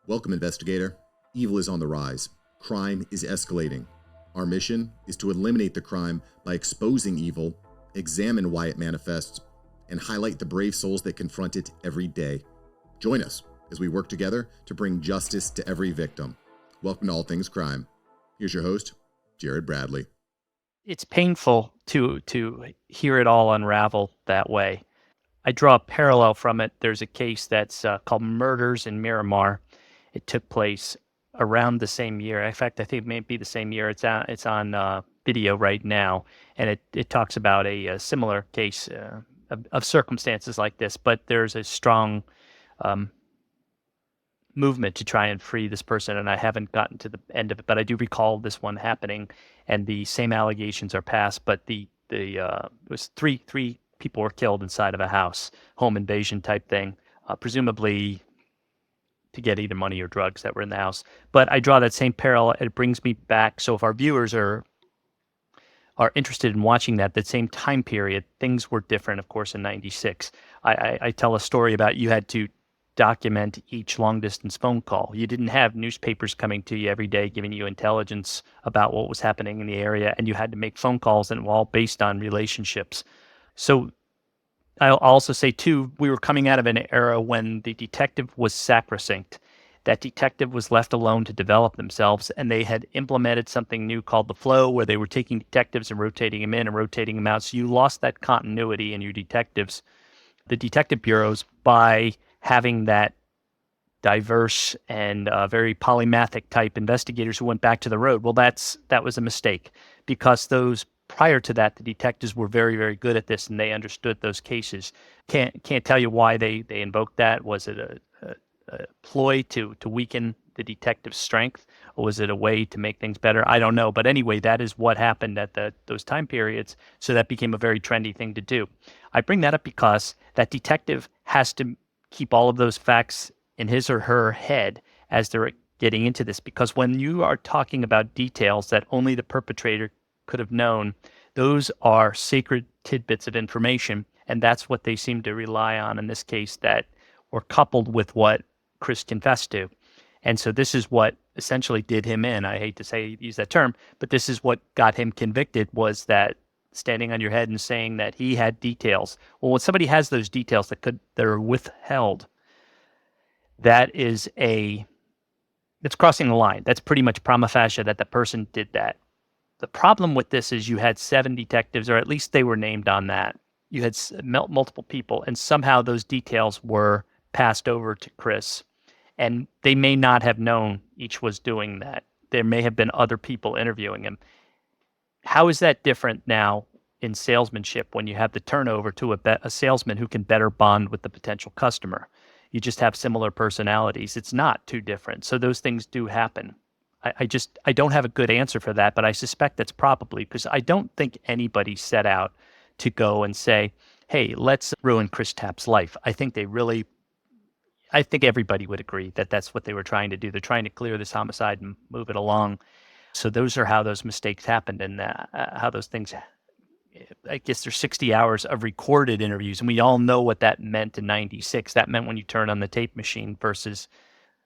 Welcome, investigator. Evil is on the rise. Crime is escalating. Our mission is to eliminate the crime by exposing evil, examine why it manifests, and highlight the brave souls that confront it every day. Join us as we work together to bring justice to every victim. Welcome to All Things Crime. Here's your host, Jared Bradley. It's painful to hear it all unravel that way. I draw a parallel from it. There's a case that's called Murders in Miramar. It took place around the same year. In fact, I think it may be the same year. It's on video right now, and it talks about a similar case of circumstances like this. But there's a strong movement to try and free this person, and I haven't gotten to the end of it, but I do recall this one happening, and the same allegations are passed, but it was three people were killed inside of a house, home invasion type thing, presumably to get either money or drugs that were in the house. But I draw that same parallel. It brings me back. So if our viewers are interested in watching that same time period, things were different, of course, in '96. I tell a story about you had to document each long distance phone call. You didn't have newspapers coming to you every day giving you intelligence about what was happening in the area, and you had to make phone calls, and all based on relationships. So I'll also say, too, we were coming out of an era when the detective was sacrosanct. That detective was left alone to develop themselves, and they had implemented something new called the flow, where they were taking detectives and rotating them in and rotating them out. So you lost that continuity in your detectives, the detective bureaus, by having that diverse and very polymathic type investigators who went back to the road. Well, that was a mistake, because those prior to that, the detectives were very, very good at this, and they understood those cases. Can't tell you why they invoked that. Was it a ploy to weaken the detective's strength, or was it a way to make things better? I don't know. But anyway, that is what happened at those time periods. So that became a very trendy thing to do. I bring that up because that detective has to keep all of those facts in his or her head as they're getting into this, because when you are talking about details that only the perpetrator could have known, those are sacred tidbits of information, and that's what they seem to rely on in this case, that were coupled with what Chris confessed to. And so this is what essentially did him in. I hate to use that term, but this is what got him convicted, was that standing on your head and saying that he had details. Well, when somebody has those details that are withheld, that's crossing the line. That's pretty much prima facie that the person did that. The problem with this is you had 7 detectives, or at least they were named on that. You had multiple people, and somehow those details were passed over to Chris, and they may not have known each was doing that. There may have been other people interviewing him. How is that different now in salesmanship when you have the turnover to a salesman who can better bond with the potential customer? You just have similar personalities. It's not too different. So those things do happen. I don't have a good answer for that, but I suspect that's probably because I don't think anybody set out to go and say, hey, let's ruin Chris Tapp's life. I think everybody would agree that that's what they were trying to do. They're trying to clear this homicide and move it along. So those are how those mistakes happened, and how those things. I guess there's 60 hours of recorded interviews, and we all know what that meant in '96. That meant when you turn on the tape machine versus,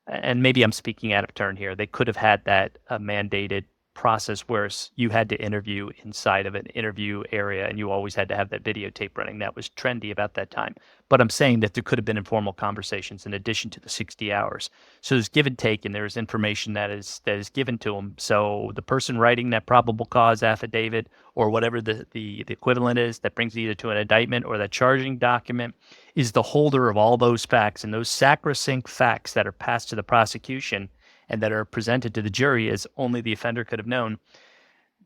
and maybe I'm speaking out of turn here, they could have had that mandated process where you had to interview inside of an interview area, and you always had to have that videotape running. That was trendy about that time. But I'm saying that there could have been informal conversations in addition to the 60 hours. So there's give and take, and there's information that is given to them. So the person writing that probable cause affidavit, or whatever the equivalent is, that brings either to an indictment or that charging document, is the holder of all those facts, and those sacrosanct facts that are passed to the prosecution and that are presented to the jury as only the offender could have known.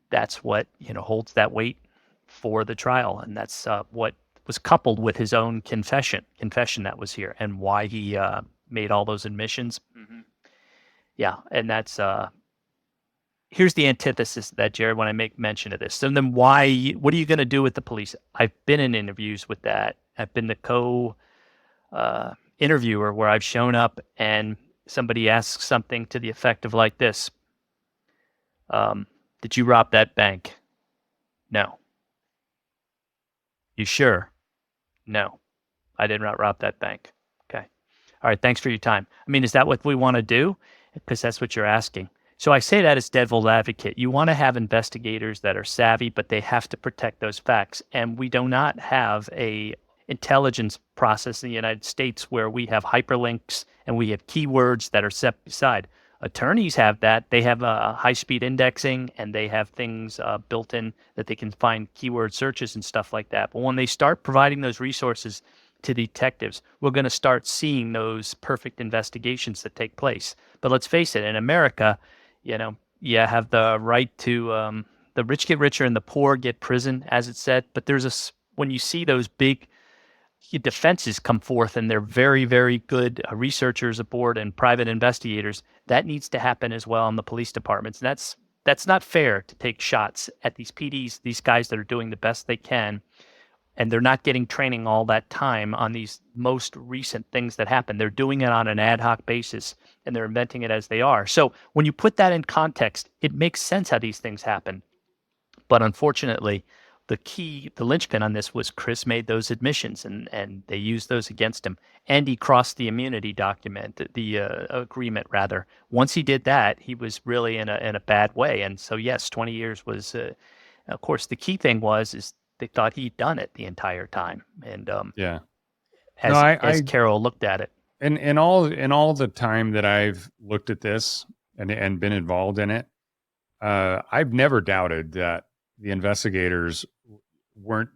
That's what holds that weight for the trial, and that's what was coupled with his own confession that was here, and why he made all those admissions. Mm-hmm. Yeah, and that's here's the antithesis of that, Jared, when I make mention of this. And then what are you going to do with the police? I've been in interviews with that. I've been the co-interviewer where I've shown up and somebody asks something to the effect of like this. Did you rob that bank? No. You sure? No, I did not rob that bank. Okay. All right, thanks for your time. I mean, is that what we want to do? Because that's what you're asking. So I say that as devil's advocate. You want to have investigators that are savvy, but they have to protect those facts. And we do not have a intelligence process in the United States where we have hyperlinks and we have keywords that are set aside. Attorneys have that. They have high-speed indexing and they have things built in that they can find keyword searches and stuff like that. But when they start providing those resources to detectives, we're going to start seeing those perfect investigations that take place. But let's face it, in America, you have the right to the rich get richer and the poor get prison, as it said. But when you see those big defenses come forth and they're very, very good researchers aboard and private investigators, that needs to happen as well in the police departments. And that's not fair to take shots at these PDs, these guys that are doing the best they can, and they're not getting training all that time on these most recent things that happen. They're doing it on an ad hoc basis, and they're inventing it as they are. So when you put that in context, it makes sense how these things happen. But unfortunately, the linchpin on this was Chris made those admissions, and they used those against him. And he crossed the immunity document, the agreement rather. Once he did that, he was really in a bad way. And so yes, 20 years was. Of course, the key thing is they thought he'd done it the entire time. And Yeah. as Carol looked at it, in all the time that I've looked at this and been involved in it, I've never doubted that the investigators weren't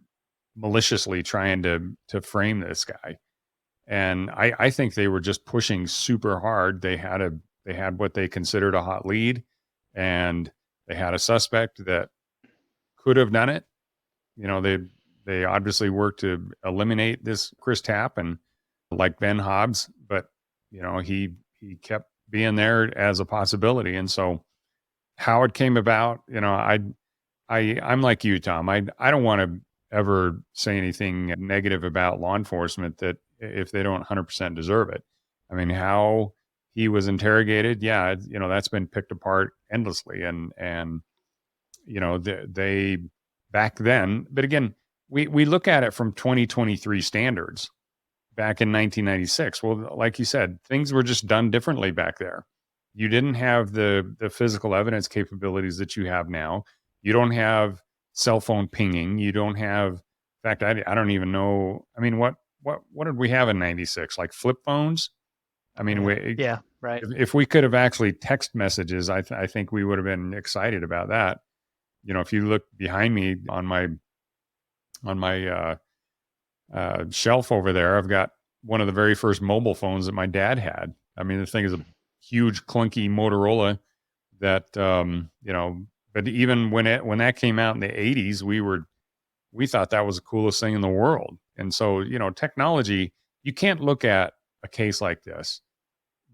maliciously trying to frame this guy. And I think they were just pushing super hard. They had what they considered a hot lead, and they had a suspect that could have done it. They obviously worked to eliminate this Chris Tapp and like Ben Hobbs, but he kept being there as a possibility. And so how it came about, I'm like you, Tom. I don't want to ever say anything negative about law enforcement that if they don't 100% deserve it. I mean, how he was interrogated, yeah, that's been picked apart endlessly, and they back then. But again, we look at it from 2023 standards back in 1996. Well, like you said, things were just done differently back there. You didn't have the physical evidence capabilities that you have now. You don't have cell phone pinging. You don't have, in fact, I don't even know. I mean, what did we have in 96? Like flip phones? I mean, yeah, right. If we could have actually text messages, I think we would have been excited about that. If you look behind me on my shelf over there, I've got one of the very first mobile phones that my dad had. I mean, the thing is a huge clunky Motorola that, but even when that came out in the 80s, we thought that was the coolest thing in the world. And so, technology, you can't look at a case like this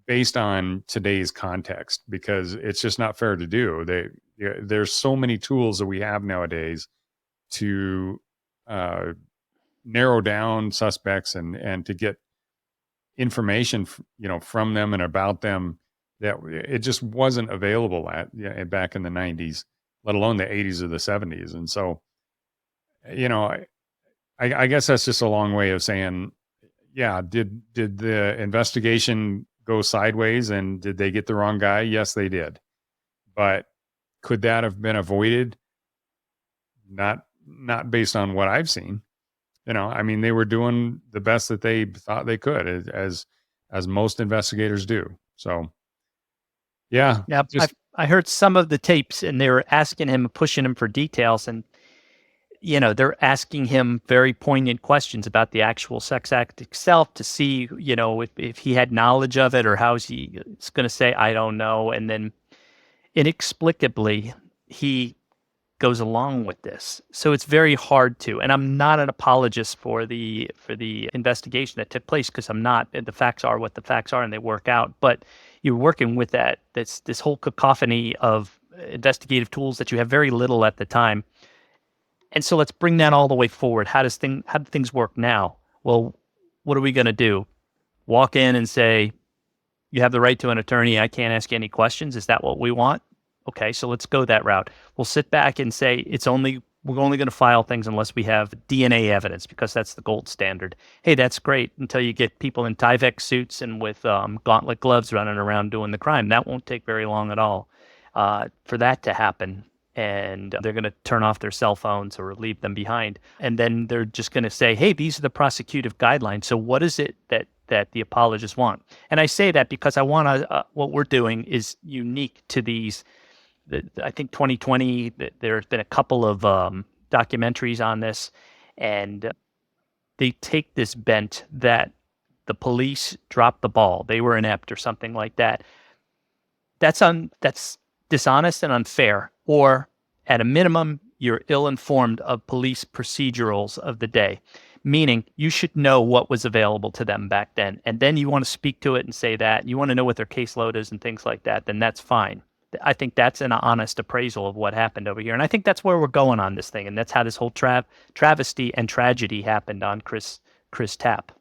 based on today's context, because it's just not fair to do. There's so many tools that we have nowadays to narrow down suspects and to get information, from them and about them that it just wasn't available back in the 90s, let alone the 80s or the 70s. And so, I guess that's just a long way of saying, yeah, did the investigation go sideways and did they get the wrong guy? Yes, they did. But could that have been avoided? Not based on what I've seen. I mean, they were doing the best that they thought they could, as most investigators do. So, yeah. Yeah, I heard some of the tapes, and they were asking him, pushing him for details, and they're asking him very poignant questions about the actual sex act itself to see, if he had knowledge of it, or how he's going to say, I don't know. And then inexplicably, he goes along with this. So it's very hard to, and I'm not an apologist for the investigation that took place, because I'm not. The facts are what the facts are and they work out. But you're working with this whole cacophony of investigative tools that you have very little at the time. And so let's bring that all the way forward. How do things work now? Well, what are we going to do? Walk in and say, you have the right to an attorney. I can't ask you any questions. Is that what we want? Okay, so let's go that route. We'll sit back and say it's only we're only going to file things unless we have DNA evidence, because that's the gold standard. Hey, that's great until you get people in Tyvek suits and with gauntlet gloves running around doing the crime. That won't take very long at all for that to happen. And they're going to turn off their cell phones or leave them behind. And then they're just going to say, hey, these are the prosecutive guidelines. So what is it that the apologists want? And I say that because I want to, what we're doing is unique to these. I think 2020, there's been a couple of documentaries on this, and they take this bent that the police dropped the ball. They were inept or something like that. That's dishonest and unfair, or at a minimum, you're ill-informed of police procedurals of the day, meaning you should know what was available to them back then. And then you want to speak to it and say that. You want to know what their caseload is and things like that, then that's fine. I think that's an honest appraisal of what happened over here. And I think that's where we're going on this thing. And that's how this whole travesty and tragedy happened on Chris Tapp.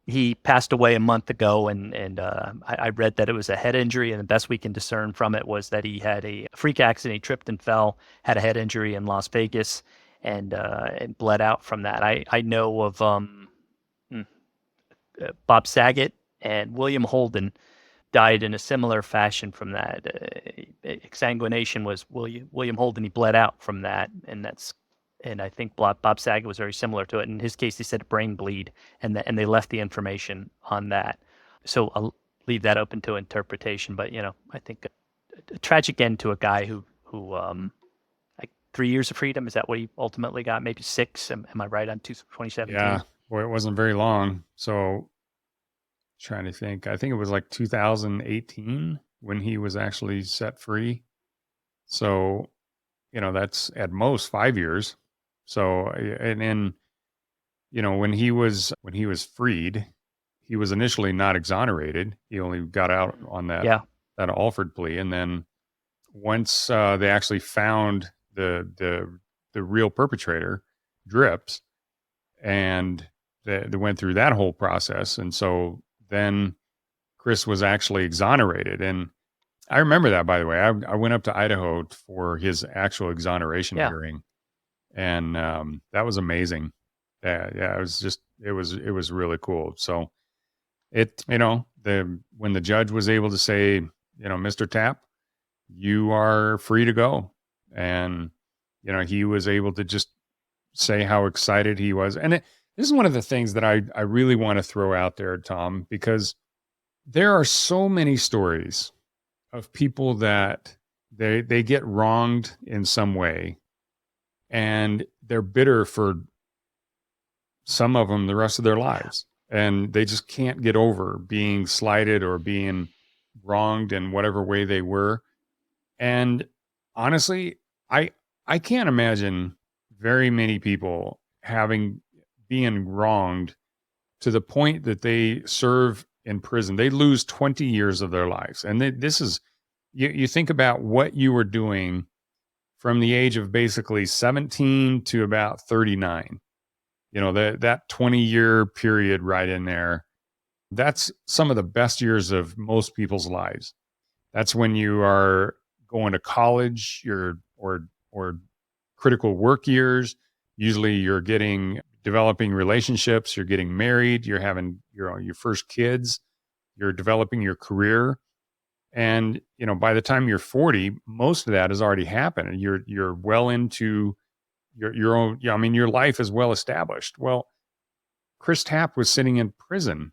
He passed away a month ago, and I read that it was a head injury, and the best we can discern from it was that he had a freak accident. He tripped and fell, had a head injury in Las Vegas, and bled out from that. I know of Bob Saget and William Holden died in a similar fashion from that. Exsanguination was William Holden. He bled out from that, and I think Bob Saget was very similar to it. In his case, he said brain bleed, and they left the information on that. So I'll leave that open to interpretation. But I think a tragic end to a guy who like 3 years of freedom. Is that what he ultimately got? Maybe 6. Am I right on 2017? Yeah, boy, it wasn't very long. So trying to think, I think it was like 2018 when he was actually set free. So, that's at most 5 years. So, and then, when he was freed, he was initially not exonerated. He only got out on that Alford plea. And then once they actually found the real perpetrator, Drips, and they went through that whole process. And so then Chris was actually exonerated. And I remember that, by the way. I went up to Idaho for his actual exoneration hearing, and that was amazing. Yeah, it was really cool. So when the judge was able to say, Mr. Tapp, you are free to go, and he was able to just say how excited he was. And this is one of the things that I really want to throw out there, Tom, because there are so many stories of people that they get wronged in some way, and they're bitter for some of them the rest of their lives, and they just can't get over being slighted or being wronged in whatever way they were. And honestly, I can't imagine very many people being wronged to the point that they serve in prison. They lose 20 years of their lives. And this is, you think about what you were doing from the age of basically 17 to about 39, that 20-year period right in there. That's some of the best years of most people's lives. That's when you are going to college, or critical work years. Usually you're developing relationships, you're getting married, you're having your first kids, you're developing your career. And, by the time you're 40, most of that has already happened, and you're well into your own, your life is well established. Well, Chris Tapp was sitting in prison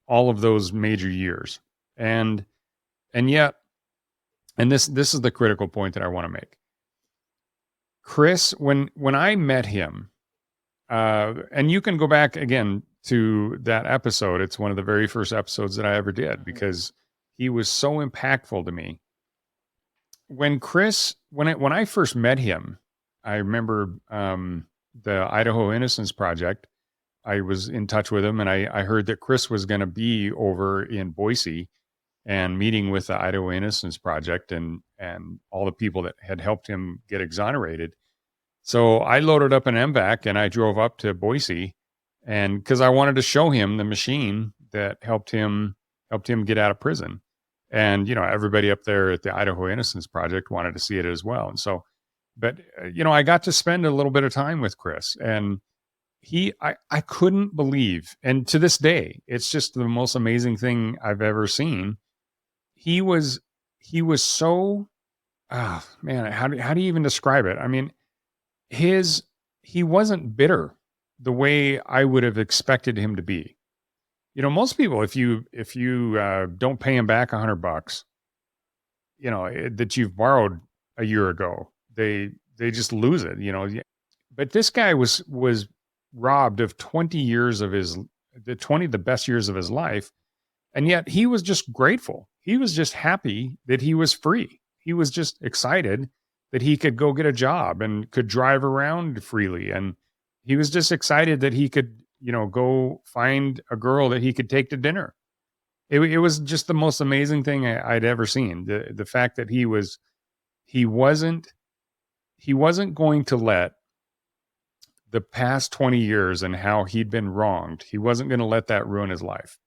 all of those major years. And yet, and this is the critical point that I want to make. Chris, when I met him, and you can go back again to that episode. It's one of the very first episodes that I ever did, because he was so impactful to me. When I first met him, I remember the Idaho Innocence Project. I was in touch with him, and I heard that Chris was going to be over in Boise and meeting with the Idaho Innocence Project and all the people that had helped him get exonerated. So I loaded up an MVAC and I drove up to Boise, and because I wanted to show him the machine that helped him get out of prison. And, everybody up there at the Idaho Innocence Project wanted to see it as well. And so But I got to spend a little bit of time with Chris, and I couldn't believe, and to this day, it's just the most amazing thing I've ever seen. He was so, man, how do you even describe it? I mean, he wasn't bitter the way I would have expected him to be. Most people, if you don't pay him back $100, that you've borrowed a year ago, they just lose it, But this guy was robbed of 20 years of the best years of his life. And yet he was just grateful. He was just happy that he was free. He was just excited that he could go get a job and could drive around freely. And he was just excited that he could, go find a girl that he could take to dinner. It was just the most amazing thing I'd ever seen. The fact that he wasn't going to let the past 20 years and how he'd been wronged, he wasn't going to let that ruin his life.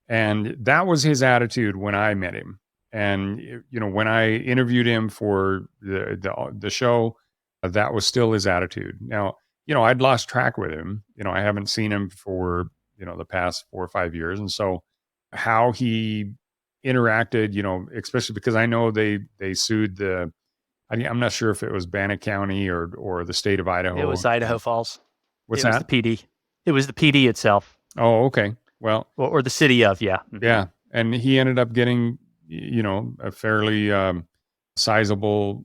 And that was his attitude when I met him. And, when I interviewed him for the show, that was still his attitude. Now, I'd lost track with him. I haven't seen him for, the past 4 or 5 years. And so how he interacted, especially because I know they sued I'm not sure if it was Bannock County or the state of Idaho. It was Idaho Falls. What's that? It was the PD. It was the PD itself. Oh, okay. Well, or the city of, yeah. Mm-hmm. Yeah. And he ended up getting, a fairly sizable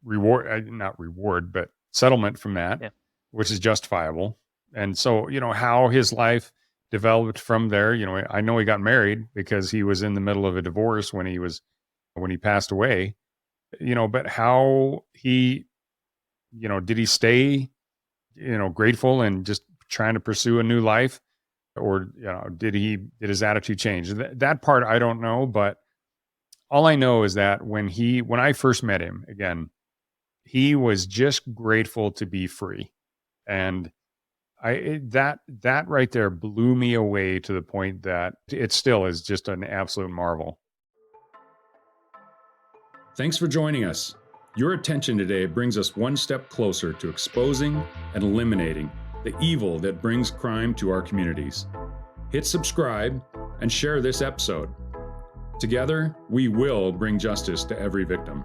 but settlement from that, yeah. Which is justifiable. And so, how his life developed from there, I know he got married because he was in the middle of a divorce when he passed away, but how he, did he stay, grateful and just trying to pursue a new life? Or, did his attitude change? That part, I don't know. But all I know is that when I first met him again, he was just grateful to be free. And that right there blew me away to the point that it still is just an absolute marvel. Thanks for joining us. Your attention today brings us one step closer to exposing and eliminating the evil that brings crime to our communities. Hit subscribe and share this episode. Together, we will bring justice to every victim.